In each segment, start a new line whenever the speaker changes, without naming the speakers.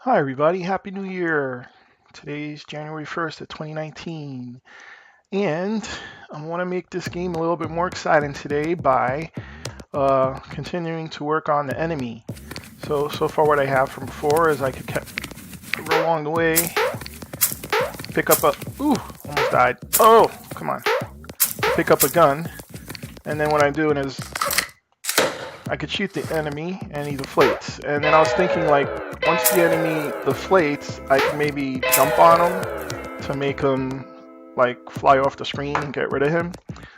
Hi everybody, Happy New Year. Today's January 1st of 2019 and I want to make this game a little bit more exciting today by continuing to work on the enemy. So far what I have from before is I could go along the way, pick up a, almost died. Oh, come on. Pick up a gun and then what I'm doing is I could shoot the enemy and he deflates. And then I was thinking like once the enemy deflates, I can maybe jump on him to make him like fly off the screen and get rid of him.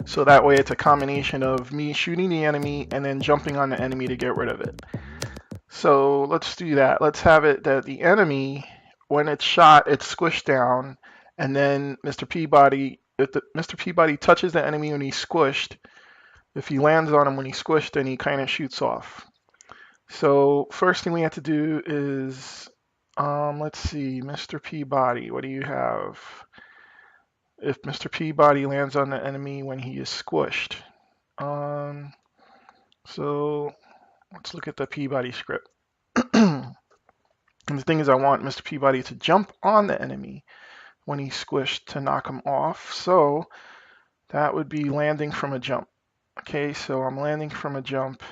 So that way it's a combination of me shooting the enemy and then jumping on the enemy to get rid of it. So let's do that. Let's have it that the enemy, when it's shot, it's squished down, and then Mr. Peabody touches the enemy when he's squished, if he lands on him when he's squished, then he kind of shoots off. So first thing we have to do is, let's see, Mr. Peabody, what do you have? If Mr. Peabody lands on the enemy when he is squished. Um, so let's look at the Peabody script. And the thing is, I want Mr. Peabody to jump on the enemy when he's squished to knock him off. So that would be landing from a jump. Okay, so I'm landing from a jump,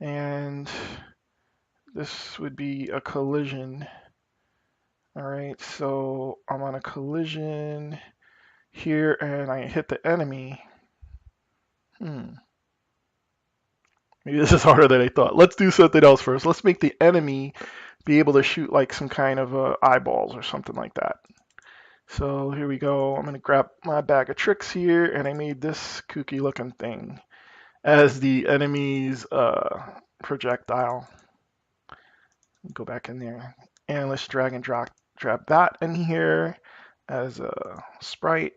and this would be a collision. All right, so I'm on a collision here, and I hit the enemy. Maybe this is harder than I thought. Let's do something else first. Let's make the enemy be able to shoot like some kind of eyeballs or something like that. So here we go. I'm going to grab my bag of tricks here, and I made this kooky looking thing as the enemy's projectile. Go back in there, and let's drag and drop that in here as a sprite.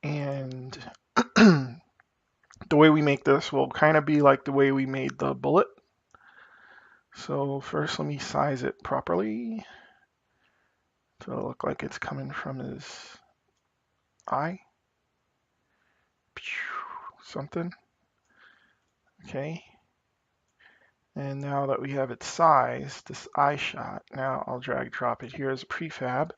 And the way we make this will kind of be like the way we made the bullet. So first let me size it properly to look like it's coming from his eye. Something. Okay. And now that we have it sized, this eye shot, now I'll drag drop it here as a prefab.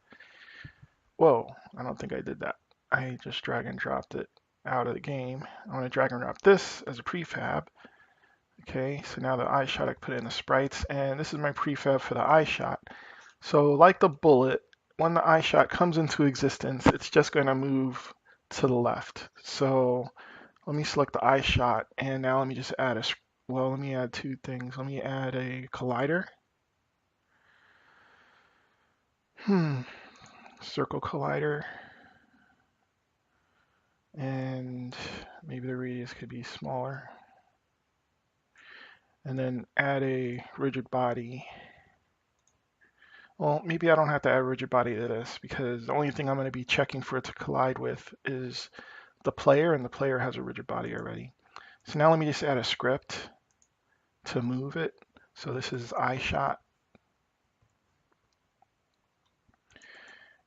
Whoa, I don't think I did that. I just drag and dropped it out of the game. I want to drag and drop this as a prefab. Okay, so now the eye shot, I put it in the sprites, and this is my prefab for the eye shot. So like the bullet, when the eye shot comes into existence, it's just going to move to the left. So let me select the eye shot, and now let me just add let me add two things. Let me add a collider. Circle collider. And maybe the radius could be smaller. And then add a rigid body. Well, maybe I don't have to add rigid body to this because the only thing I'm going to be checking for it to collide with is the player, and the player has a rigid body already. So now let me just add a script to move it. So this is eye shot.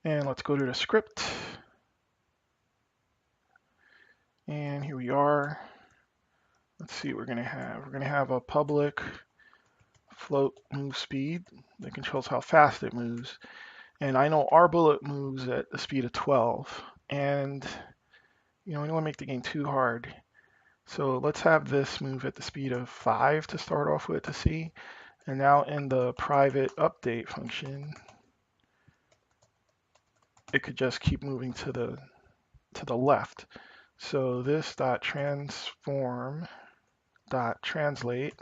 And let's go to the script. And here we are. Let's see what we're going to have. We're going to have a public float move speed that controls how fast it moves. And I know our bullet moves at the speed of 12. And, we don't want to make the game too hard. So let's have this move at the speed of 5 to start off with to see. And now in the private update function, it could just keep moving to the left. So this dot transform dot translate,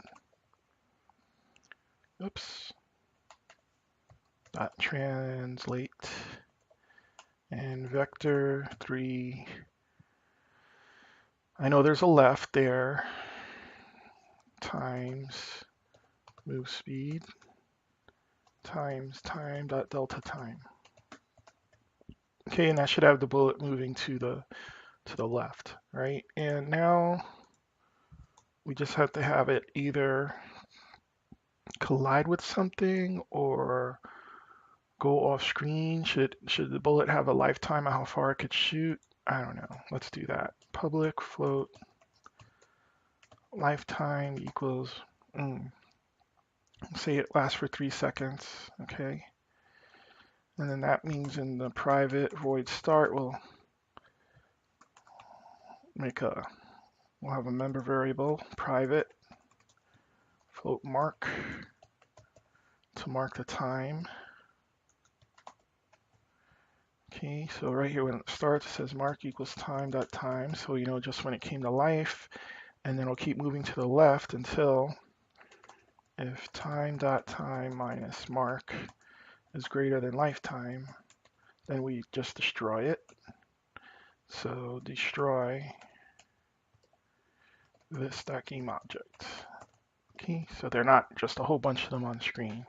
dot translate, and vector 3. I know there's a left there, times move speed times time dot delta time. Okay, and that should have the bullet moving to the left, right? And now we just have to have it either collide with something or go off screen. Should the bullet have a lifetime of how far it could shoot? I don't know. Let's do that. Public float lifetime equals say it lasts for 3 seconds, okay? And then that means in the private void start, we'll have a member variable, private, float mark, to mark the time. Okay, so right here when it starts, it says mark equals time dot time, so you know just when it came to life, and then it'll keep moving to the left until if time dot time minus mark is greater than lifetime, then we just destroy it. So destroy this .game object. Okay, so they're not just a whole bunch of them on the screen.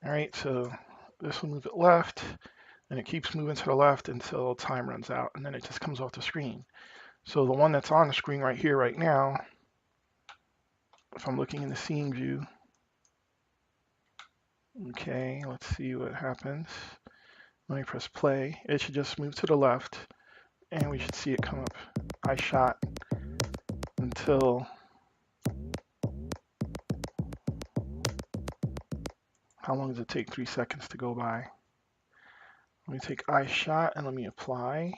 All right, so this will move it left, and it keeps moving to the left until time runs out, and then it just comes off the screen. So the one that's on the screen right here, right now, if I'm looking in the scene view, okay, let's see what happens. When I press play, it should just move to the left, and we should see it come up. I shot until how long does it take? 3 seconds to go by. Let me take I shot and let me apply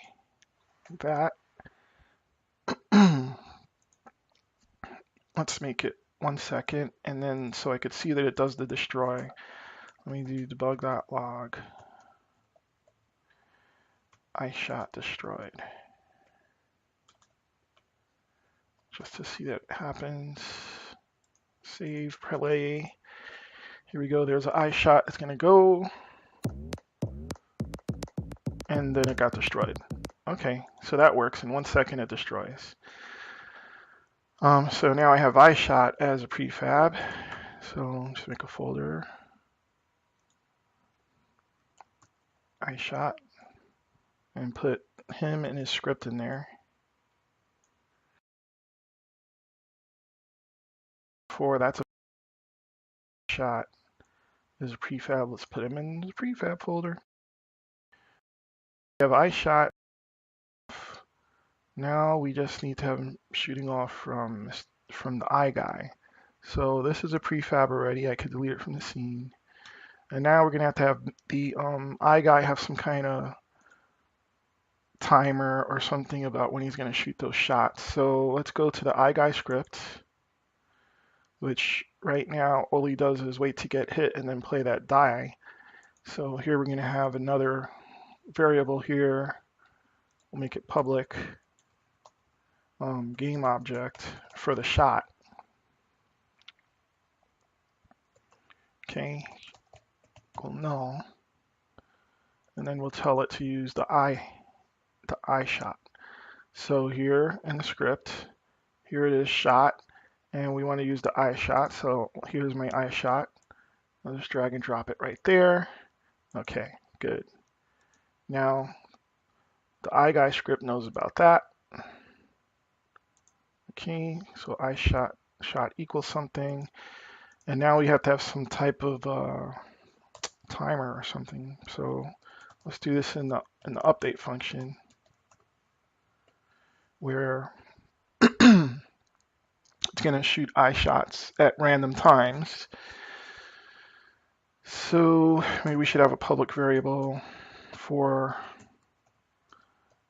that. Let's make it 1 second, and then so I could see that it does the destroy. Let me do debug.log. I shot destroyed. Just to see that it happens. Save, play. Here we go. There's an I shot. It's going to go. And then it got destroyed. Okay, so that works. In 1 second, it destroys. So now I have I shot as a prefab. So just make a folder. I shot. And put him and his script in there. That's a shot is a prefab. Let's put him in the prefab folder. We have I shot. Now we just need to have him shooting off from the I guy. So this is a prefab already. I could delete it from the scene. And now we're gonna have the I guy have some kind of timer or something about when he's gonna shoot those shots. So let's go to the I guy script, which right now all he does is wait to get hit and then play that die. So here we're gonna have another variable here. We'll make it public. Game object for the shot. Okay, equal null, and then we'll tell it to use the I shot. So here in the script, here it is shot, and we want to use the I shot. So here's my I shot. I'll just drag and drop it right there. Okay, good. Now the I guy script knows about that. Okay, so I shot equals something, and now we have to have some type of timer or something. So let's do this in the update function, where it's going to shoot I shots at random times. So maybe we should have a public variable for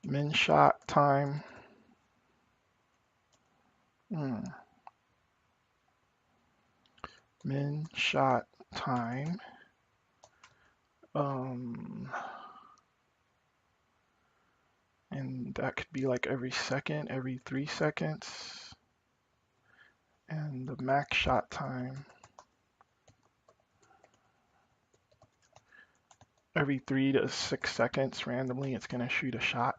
min shot time. Min shot time. And that could be like every second, every 3 seconds. And the max shot time, every 3 to 6 seconds randomly, it's going to shoot a shot.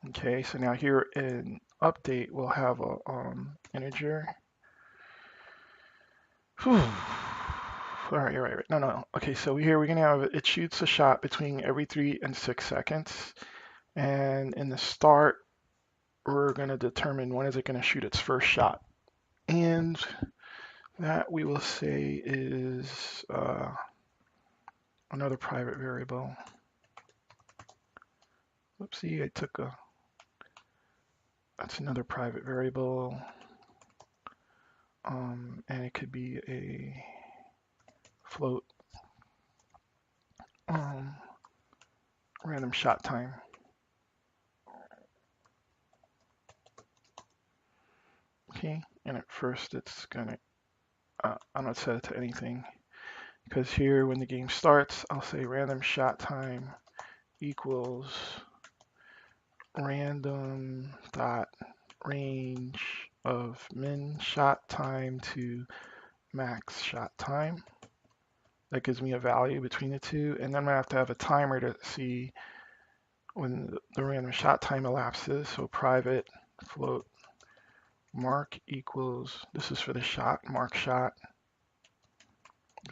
Okay, so now here in update, we'll have a integer. Whew. All right. No. Okay, so here we're going to have it shoots a shot between every 3 and 6 seconds. And in the start, we're going to determine when is it going to shoot its first shot. And that we will say is another private variable. Oopsie, that's another private variable. and it could be a float random shot time. Okay, and at first it's gonna, I'm not set it to anything, because here when the game starts, I'll say random shot time equals random dot range of min shot time to max shot time. That gives me a value between the two, and then I have to have a timer to see when the random shot time elapses. So private float mark equals, this is for the shot, mark shot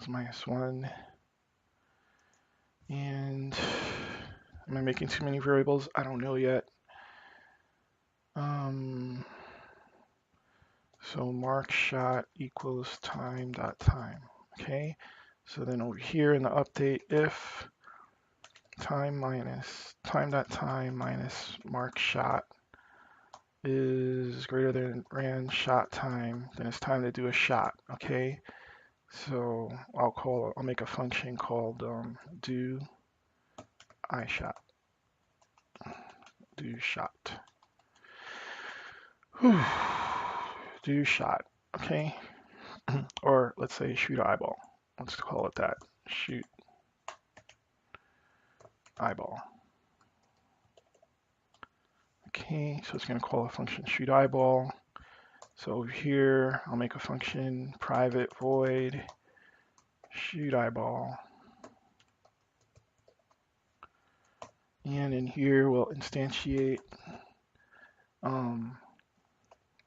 is -1. And am I making too many variables? I don't know yet. So mark shot equals time dot time. Okay, so then over here in the update, if time dot time minus mark shot is greater than rand shot time, then it's time to do a shot. Okay, so I'll make a function called do iShot. Do shot. Whew. Do shot. Okay, or let's say shoot eyeball. Let's call it that. Shoot eyeball. Okay, so it's going to call a function shoot eyeball. So over here, I'll make a function private void shoot eyeball. And in here, we'll instantiate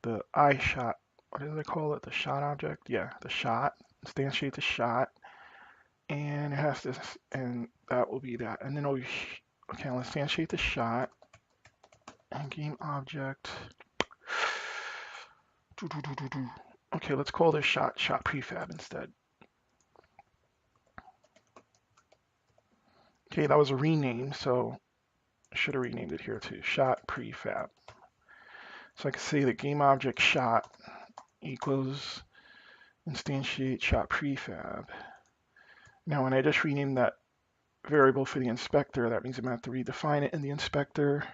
the iShot. What do they call it? The shot object? Yeah, the shot. Instantiate the shot. And it has this, and that will be that. And then over here, okay, I'll instantiate the shot. And game object. Okay, let's call this shot prefab instead. Okay, that was a rename, so I should have renamed it here too. Shot prefab. So I can say that game object shot equals instantiate shot prefab. Now, when I just rename that variable for the inspector, that means I'm going to have to redefine it in the inspector.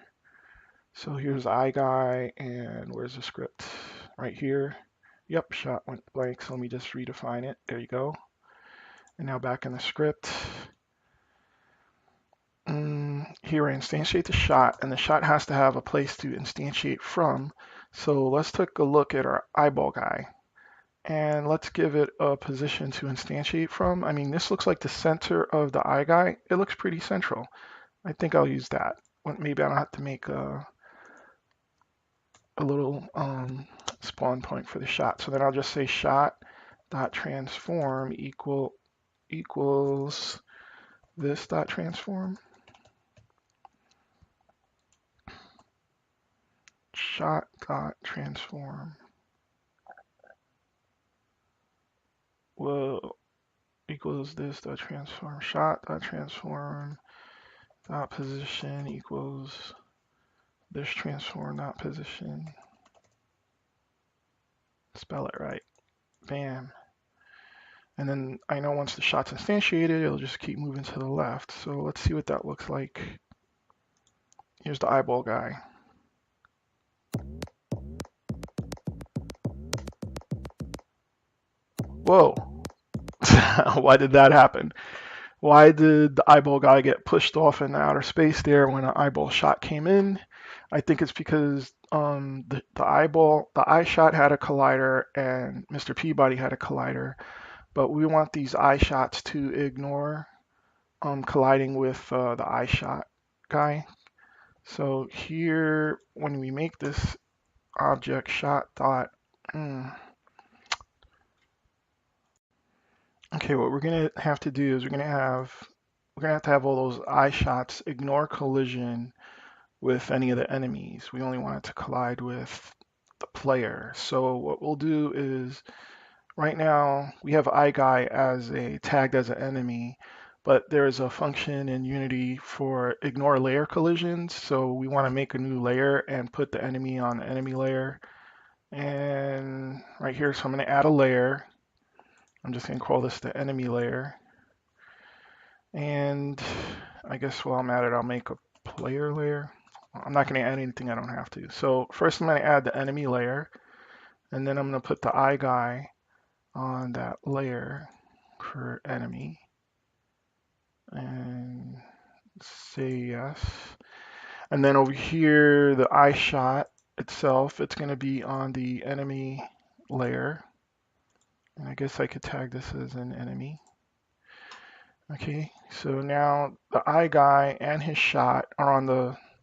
So here's iGuy, and where's the script? Right here. Yep, shot went blank, so let me just redefine it. There you go. And now back in the script. Here I instantiate the shot, and the shot has to have a place to instantiate from. So let's take a look at our eyeball guy, and let's give it a position to instantiate from. I mean, this looks like the center of the eye guy. It looks pretty central. I think I'll use that. Maybe I don't have to make a little spawn point for the shot. So then I'll just say shot dot transform equals this dot transform. Shot dot transform will equals this dot transform. Shot dot transform dot position equals this transform dot position. Spell it right. Bam. And then I know once the shot's instantiated, it'll just keep moving to the left. So let's see what that looks like. Here's the eyeball guy. Whoa. Why did that happen? Why did the eyeball guy get pushed off in outer space there when an eyeball shot came in? I think it's because the eye shot had a collider and Mr. Peabody had a collider, but we want these eye shots to ignore colliding with the eye shot guy. So here, when we make this object shot dot, okay, what we're gonna have to do is we're gonna have to have all those eye shots ignore collision with any of the enemies. We only want it to collide with the player. So what we'll do is, right now we have iGuy as tagged as an enemy, but there's a function in Unity for ignore layer collisions. So we want to make a new layer and put the enemy on the enemy layer. And right here. So I'm going to add a layer. I'm just going to call this the enemy layer. And I guess while I'm at it, I'll make a player layer. I'm not going to add anything I don't have to. So first I'm going to add the enemy layer, and then I'm going to put the eye guy on that layer for enemy. And say yes. And then over here, the eye shot itself, it's going to be on the enemy layer. And I guess I could tag this as an enemy. Okay, so now the eye guy and his shot are on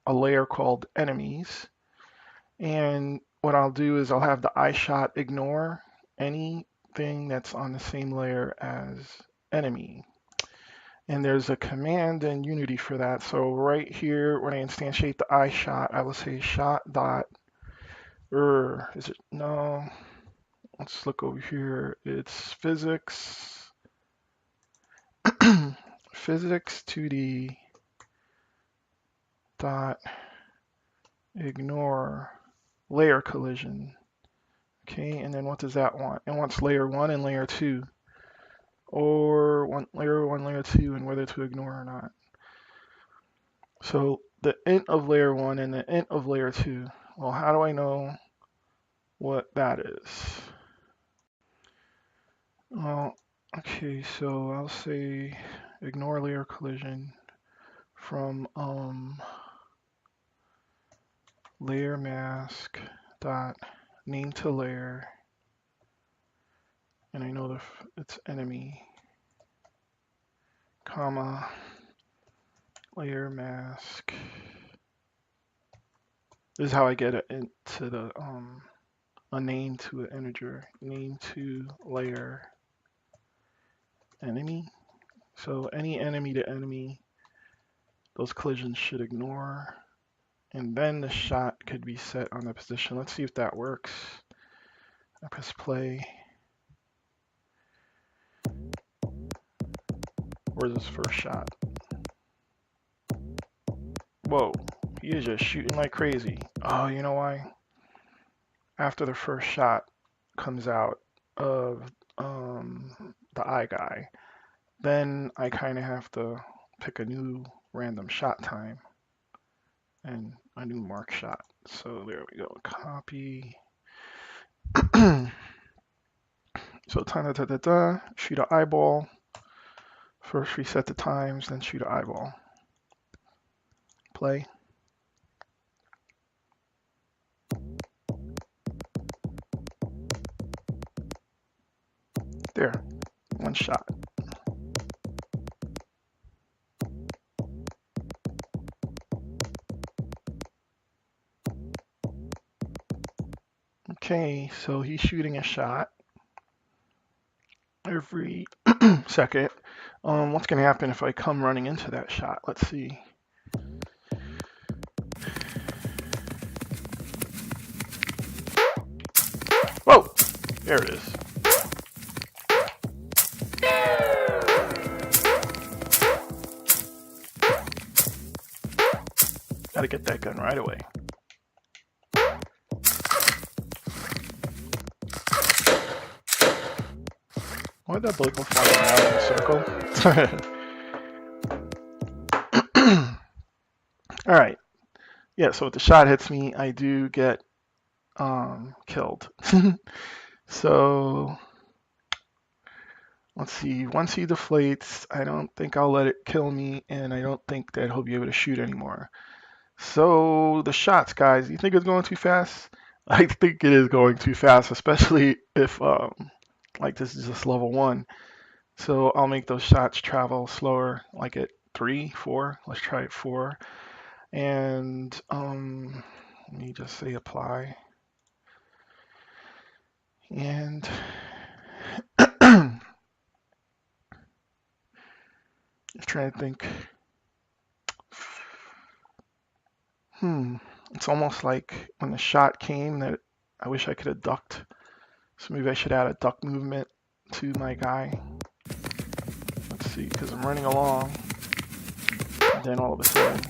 a layer called enemies. And what I'll do is I'll have the eye shot ignore anything that's on the same layer as enemy. And there's a command in Unity for that. So right here, when I instantiate the eye shot, I will say shot dot, is it, no, let's look over here. It's physics. Physics 2D dot ignore layer collision. Okay, and then what does that want? It wants layer 1 and layer 2, or layer 1, layer 2, and whether to ignore or not. So the int of layer 1 and the int of layer 2. Well, how do I know what that is? Well, okay, so I'll say ignore layer collision from layer mask dot name to layer, and I know it's enemy, comma layer mask. This is how I get it into the a name to an integer, name to layer enemy. So any enemy to enemy, those collisions should ignore. And then the shot could be set on the position. Let's see if that works. I press play. Where's his first shot? Whoa, he is just shooting like crazy. Oh, you know why? After the first shot comes out of the eye guy, then I kind of have to pick a new random shot time and a new mark shot. So there we go, copy. So shoot an eyeball. First reset the times, then shoot an eyeball. Play. There, one shot. Okay, so he's shooting a shot every second. What's going to happen if I come running into that shot? Let's see. Whoa! There it is. Gotta get that gun right away. Why did that bullet go flying around in a circle? Alright. Yeah, so if the shot hits me, I do get killed. So let's see. Once he deflates, I don't think I'll let it kill me, and I don't think that he'll be able to shoot anymore. So the shots, guys, you think it's going too fast? I think it is going too fast, especially if like this is just level 1. So I'll make those shots travel slower, like at 3, 4. Let's try it 4. And let me just say apply. And just trying to think. It's almost like when the shot came that I wish I could have ducked. So maybe I should add a duck movement to my guy. Let's see, because I'm running along. And then all of a sudden.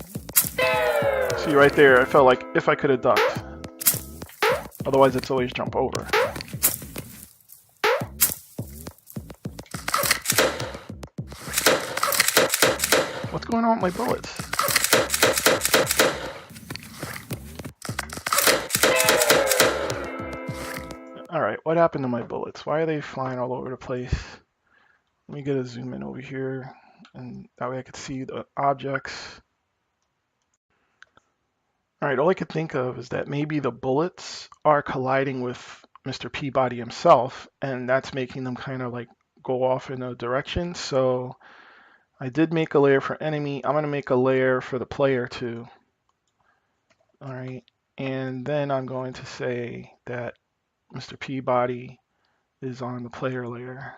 See right there, I felt like if I could have ducked. Otherwise it's always jump over. going on with my bullets? All right, what happened to my bullets? Why are they flying all over the place? Let me get a zoom in over here, and that way I could see the objects. All right, all I could think of is that maybe the bullets are colliding with Mr. Peabody himself, and that's making them kind of like go off in a direction. So I did make a layer for enemy. I'm going to make a layer for the player too. All right, and then I'm going to say that Mr. Peabody is on the player layer.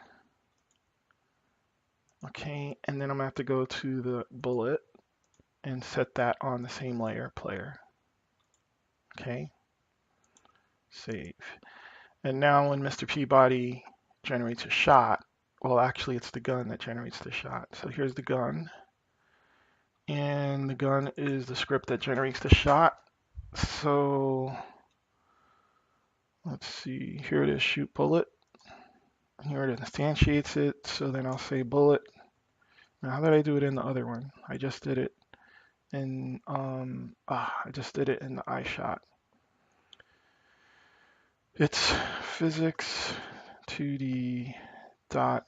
Okay, and then I'm going to have to go to the bullet and set that on the same layer, player. Okay, save. And now when Mr. Peabody generates a shot, well, actually it's the gun that generates the shot. So here's the gun. And the gun is the script that generates the shot. So let's see, here it is, shoot bullet. Here it instantiates it, so then I'll say bullet. Now how did I do it in the other one? I just did it in I just did it in the iShot. It's physics 2D dot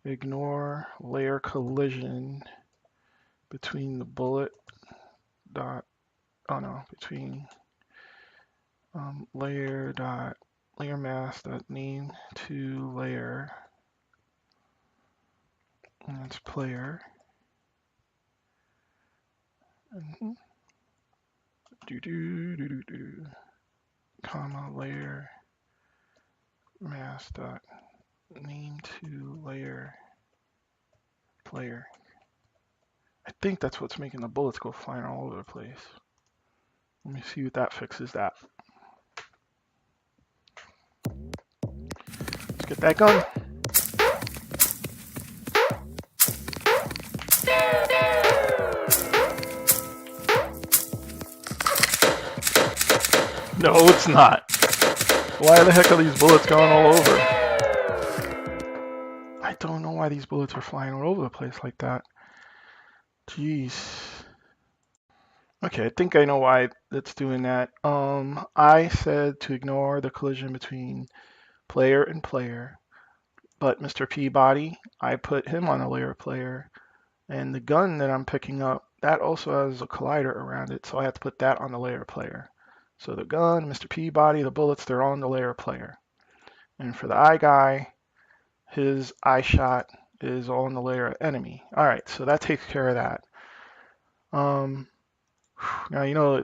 ignore layer collision between the bullet dot between layer mask dot name to layer, and that's player. Comma layer mask dot name to layer player. I think that's what's making the bullets go flying all over the place. Let me see if that fixes that. Let's get that gun. No, it's not. Why the heck are these bullets going all over? I don't know why these bullets are flying all over the place like that. Jeez. Okay, I think I know why it's doing that. I said to ignore the collision between player and player, but Mr. Peabody, I put him on a layer player, and the gun that I'm picking up, that also has a collider around it, so I have to put that on the layer player. So the gun, Mr. Peabody, the bullets, they're on the layer player. And for the eye guy, his eye shot is on the layer enemy. All right, so that takes care of that. Now, you know,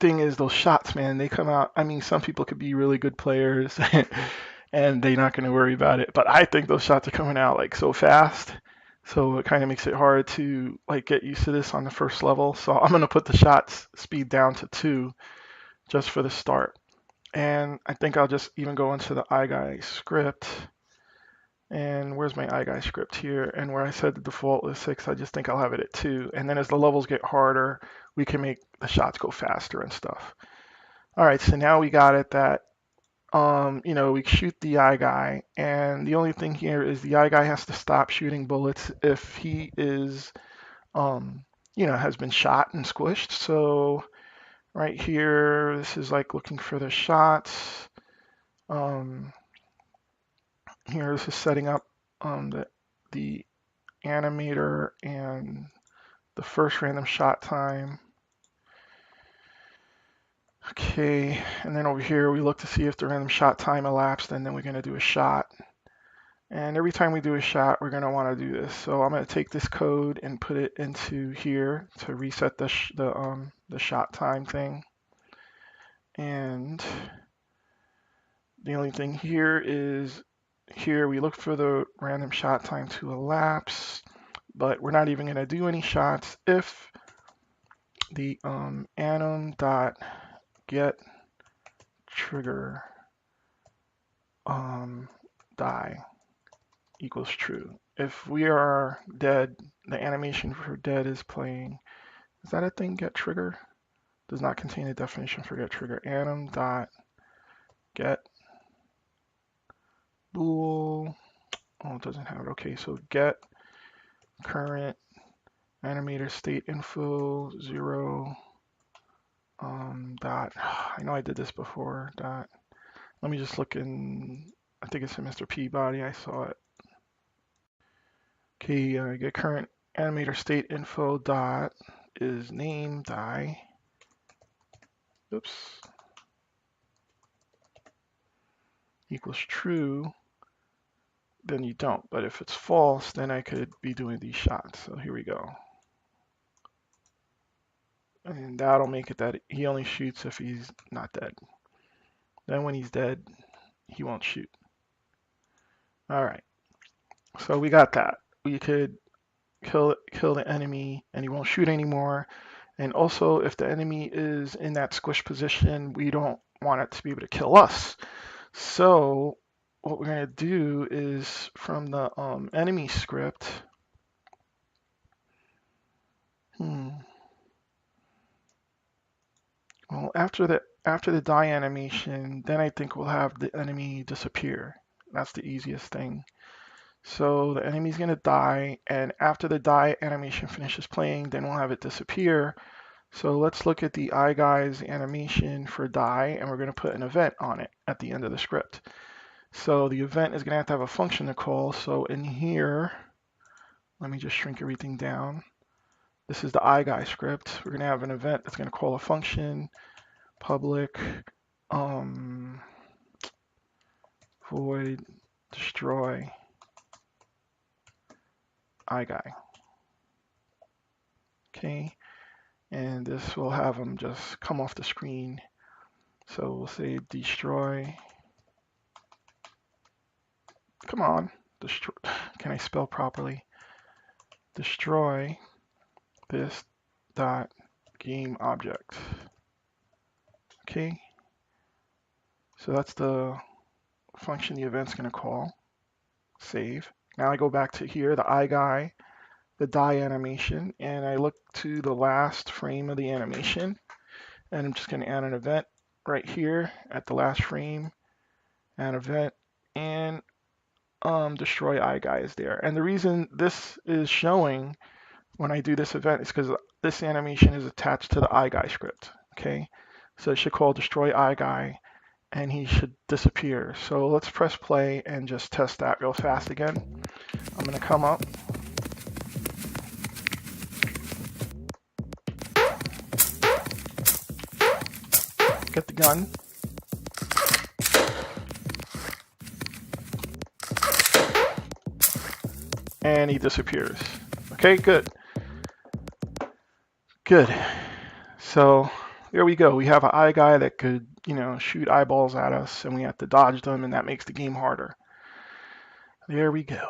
thing is those shots, man, they come out. I mean, some people could be really good players and they're not going to worry about it. But I think those shots are coming out like so fast. So it kind of makes it hard to like get used to this on the first level. So I'm going to put the shots speed down to 2 just for the start. And I think I'll just even go into the iGuy script. And where's my iGuy script here? And where I said the default was 6, I just think I'll have it at 2. And then as the levels get harder, we can make the shots go faster and stuff. All right, so now we got it that, we shoot the eye guy. And the only thing here is the eye guy has to stop shooting bullets if he is, has been shot and squished. So right here, this is like looking for the shots. Here, this is setting up the animator and the first random shot time. Okay, and then over here we look to see if the random shot time elapsed, and then we're going to do a shot. And every time we do a shot, we're going to want to do this. So I'm going to take this code and put it into here to reset the shot time thing. And the only thing here is here we look for the random shot time to elapse, but we're not even going to do any shots if the anim.get trigger die equals true. If we are dead, the animation for dead is playing. Is that a thing, get trigger? Does not contain a definition for get trigger. Anim.get bool. Oh, it doesn't have it. Okay, so get current animator state info 0 dot. I know I did this before. Dot. Let me just look in. I think it's in Mr. Peabody. I saw it. Okay, get current animator state info dot is name die. Oops. Equals true. Then you don't. But if it's false, then I could be doing these shots. So here we go. And that'll make it that he only shoots if he's not dead. Then when he's dead, he won't shoot. All right. So we got that. We could kill the enemy and he won't shoot anymore. And also, if the enemy is in that squish position, we don't want it to be able to kill us. So what we're going to do is from the enemy script. Well, after the die animation, then I think we'll have the enemy disappear. That's the easiest thing. So the enemy's going to die, and after the die animation finishes playing, then we'll have it disappear. So let's look at the iGuys animation for die, and we're going to put an event on it at the end of the script. So the event is going to have a function to call. So in here, let me just shrink everything down. This is the iGuy script. We're going to have an event that's going to call a function, public, void, destroy, iGuy. Okay, and this will have them just come off the screen. So we'll say destroy. Come on, destroy. Can I spell properly? Destroy this dot game object. Okay, so that's the function the event's going to call. Save. Now I go back to here, the iGuy, the die animation, and I look to the last frame of the animation, and I'm just going to add an event right here at the last frame, add event, and destroy iGuy is there. And the reason this is showing when I do this event is because this animation is attached to the iGuy script. Okay, so it should call destroy iGuy, and he should disappear. So let's press play and just test that real fast again. I'm going to come up. Get the gun. And he disappears. Okay, good. Good. So there we go. We have an iGuy that could, shoot eyeballs at us, and we have to dodge them, and that makes the game harder. There we go.